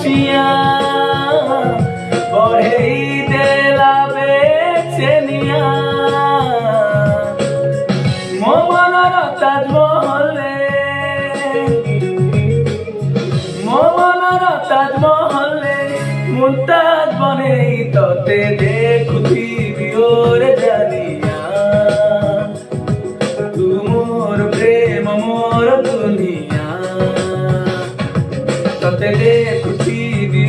खुशियाँ बढ़े देला बेचैनिया मोमनर ताजमहले मुमताज बने तोते देखुथिबी ओरे जानिया तू मोर प्रेम मोर दुनिया तोते देखुथिबी